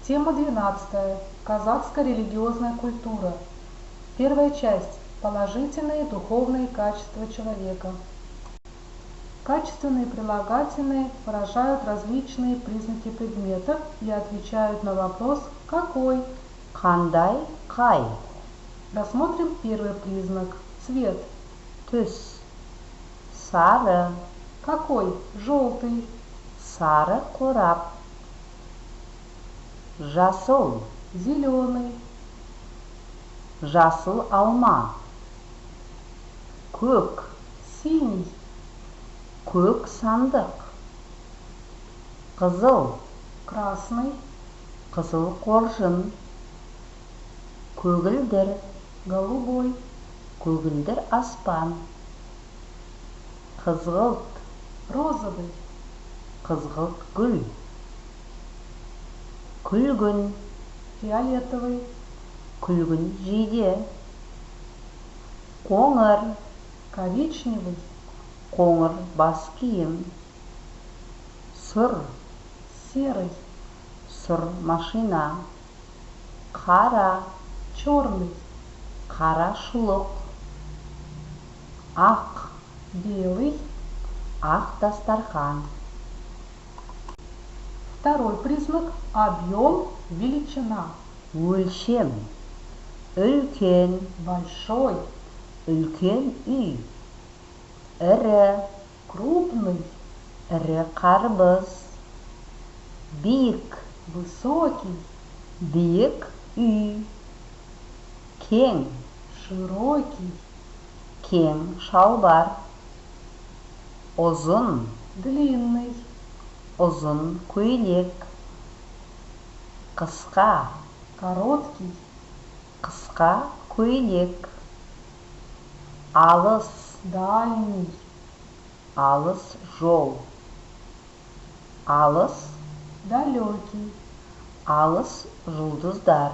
Тема 12. Казахская религиозная культура. Первая часть. Положительные духовные качества человека. Качественные прилагательные выражают различные признаки предмета и отвечают на вопрос «какой?». Қандай, қай. Рассмотрим первый признак – цвет. Түс. Сары. Какой? Желтый. Сары қорап. Жасыл. Зеленый. Жасыл алма. Көк. Синий. Көк сандық. Қызыл. Красный. Қызыл қоржын. Көгілдір. Голубой. Көгілдір аспан. Қызғылт. Розовый. Қызғылт гүл. Күлгін. Фиолетовый. Күлгін жиде. Қоңыр. Коричневый. Қоңыр бас киім. Сұр. Серый. Сұр машина. Қара. Черный. Қара шұлық. Ақ. Белый. Ақ дастархан. Второй признак – объем, величина. Өлшем. Үлкен. Большой. Үлкен үй. Ірі. Крупный. Ірі қарбыз. Биік. Высокий. Биік үй. Кең. Широкий. Кең шалбар. Ұзын. Длинный. Ұзын көйлек. Қысқа. Короткий. Қысқа көйлек. Алыс. Дальний. Алыс жол. Алыс. Далекий. Алыс жұлдыздар.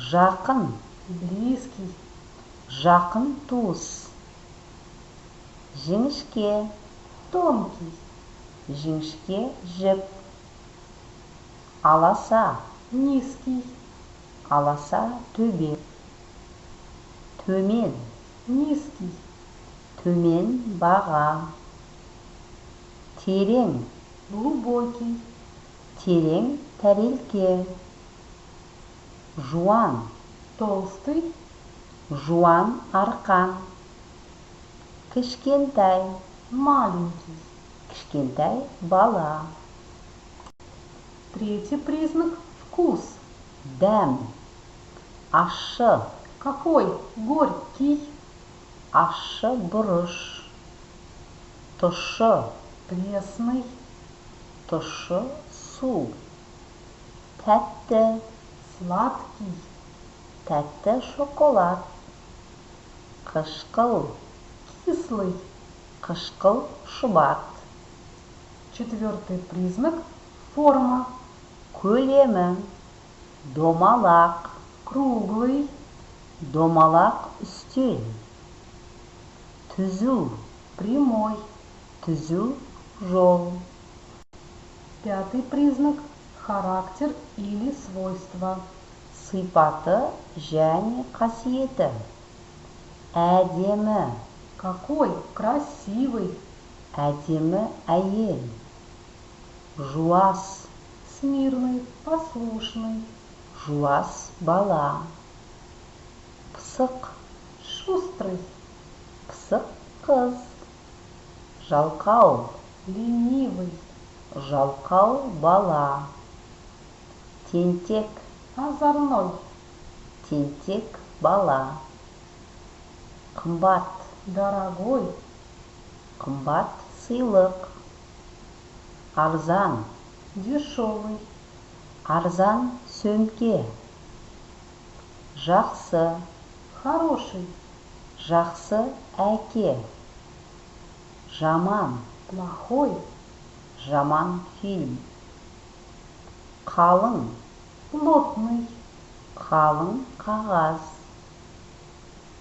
Жақын. Близкий. Жақын туыс. Жіңішке. Тонкий. Жіңішке жіп. Аласа. Низкий. Аласа төбе. Төмен. Низкий. Төмен баға. Терең. Глубокий. Терең тәрелке. Жуан. Толстый. Жуан арқан. Кішкентай. Маленький. Кішкентай бала. Третий признак – вкус. Дәм. Ащы. Какой? Горький. Ащы бұрыш. Тұщы. Пресный. Тұщы су. Тәтті. Сладкий. Тәтті шоколад. Қышқыл. Кислый. Қышқыл шұбат. Четвертый признак – форма. Көлемі. Домалақ. Круглый. Домалақ үстел. Түзу. Прямой. Түзу жол. Пятый признак – характер или свойства. Сипаты және қасиеті. Әдемі. Какой? Красивый. Әдемі әйел. Жуас. Смирный. Послушный. Жуас бала. Пысық. Шустрый. Пысық қыз. Жалқау. Ленивый. Жалқау бала. Тентек. Озорной. Тентек бала. Қымбат. Дорогой. Қымбат сыйлық. Арзан. Дешевый. Арзан сөмке. Жақсы. Хороший. Жақсы әке. Жаман. Плохой. Жаман фильм. Қалың. Плотный. Қалың қағаз.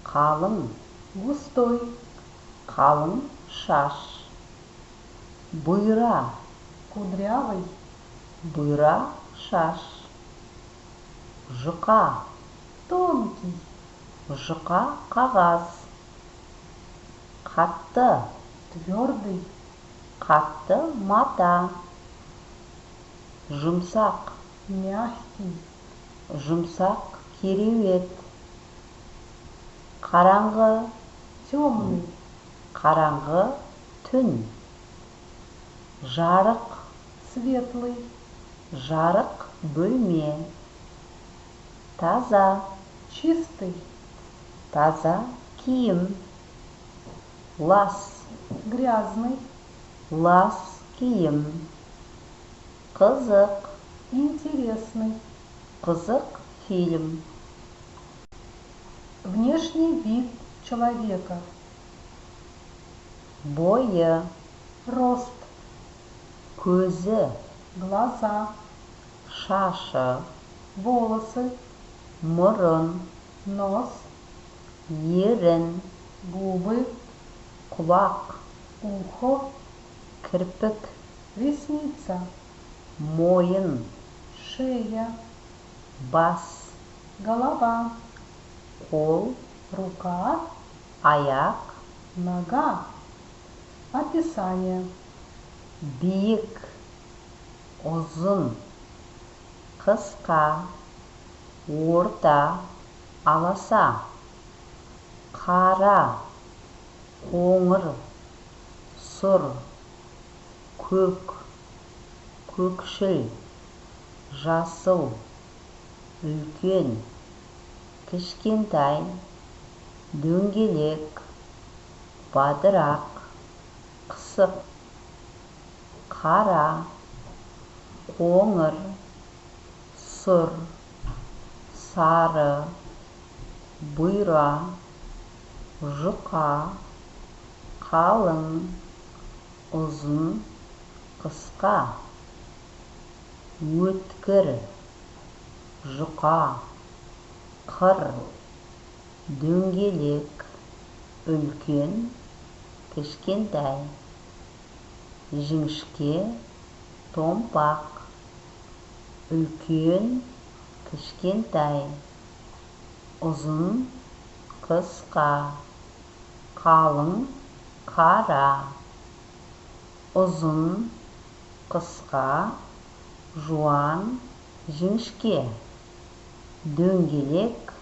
Қалың. Густой. Қалың шаш. Бұйра. Кудрявый. Бұйра шаш. Жұқа. Тонкий. Жұқа қағаз. Қатты. Твердый. Қатты мата. Жұмсақ. Мягкий. Жұмсақ кереует. Қараңғы. Темный. Қараңғы түн. Жарық. Светлый. Жарық бөлме. Таза. Чистый. Таза киім. Лас. Грязный. Лас киім. Қызық. Интересный. Қызық фильм. Внешний вид человека. Бойы. Рост. Көзі. Глаза. Шашы. Волосы. Мұрын. Нос. Ерін. Губы. Құлақ. Ухо. Кірпік. Ресница. Мойын. Шея. Бас. Голова. Қол. Рука. Аяқ. Нога. Описание. Биік. Ұзын. Қысқа. Орта. Аласа. Қара. Қоңыр. Сұр. Көк. Көкшіл. Жасыл. Үлкен. Кішкентай. Дөңгелек. Бадырақ. Қысық. Қара. Қоңыр. Сұр. Сары. Бұйра. Жұқа. Қалың. Ұзын. Қысқа. Өткір. Жұқа. Қыр. Дөңгелек. Үлкен. Кішкентай. Жіңішке. Томпақ. Үлкен. Кішкентай. Ұзын. Қысқа. Қалың. Қара. Ұзын. Қысқа. Жуан. Жіңішке. Дөңгелек.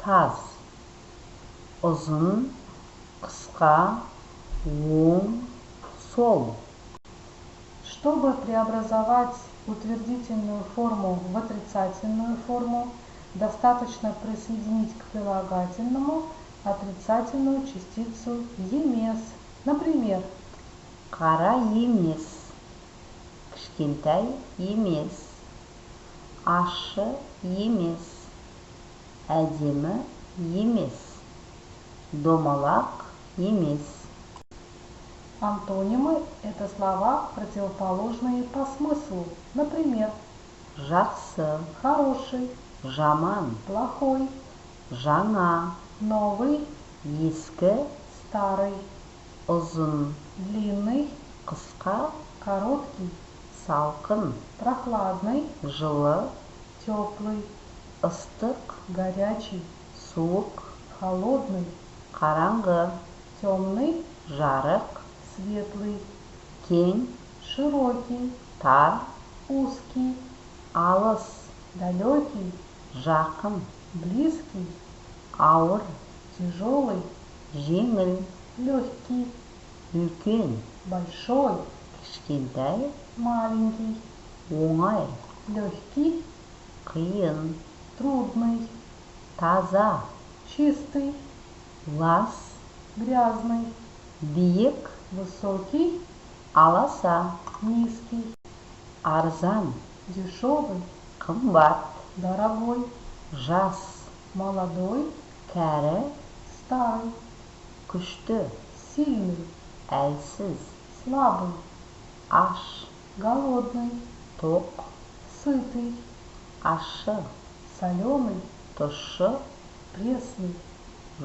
Таз. Ұзын. Қысқа. Оң. Сол. Чтобы преобразовать утвердительную форму в отрицательную форму, достаточно присоединить к прилагательному отрицательную частицу «емес». Например, Қара емес. Кішкентай емес. Ащы емес. Әдемі емес. Домалақ емес. антонимы – это слова, противоположные по смыслу. Например, Жақсы. хороший, Жаман. плохой, Жаңа. новый, Ескі. старый, Ұзын. длинный, Қысқа. короткий, Салқын. прохладный, Жылы. теплый, Ыстық. горячий, Суық. холодный, Қараңғы. темный, Жарық. светлый, Кең. широкий, Тар. узкий, Алыс. далекий, Жақын. близкий, Ауыр. тяжелый, Жеңіл. легкий, Үлкен. большой, Кішкентай. маленький, Оңай. легкий, Қиын. трудный, Таза. чистый, Лас. грязный, Биік. высокий, Аласа. низкий, Арзан. дешевый, Қымбат. дорогой, Жас. молодой, Кәрі. старый, Күшті. сильный, Әлсіз. слабый, Аш. голодный, Тоқ. сытый, アッシュ、 соленый, соленый, тұщы, пресный,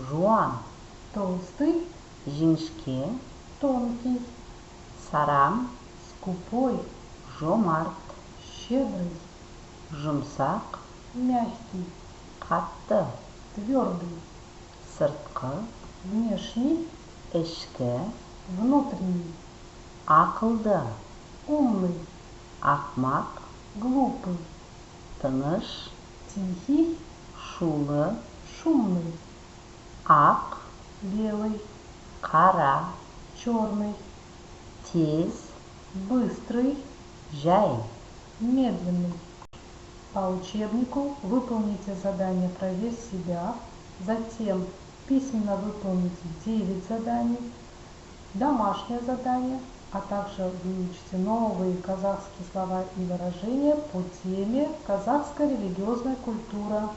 жуан, толстый, жіңішке, тонкий, сарам, скупой, жомарт, щедрый, Жұмсақ, мягкий, қатты. твердый, Сыртқы, внешний, ішкі, внутренний, ақылды. умный, Ақмақ, глупый, тыныш, тихий, шулы. шумный, Ақ, белый, қара, черный, тез, быстрый, жай. медленный. По учебнику выполните задание «Проверь себя», затем письменно выполните 9 заданий, домашнее задание, а также выучите новые казахские слова и выражения по теме «Казахская религиозная культура».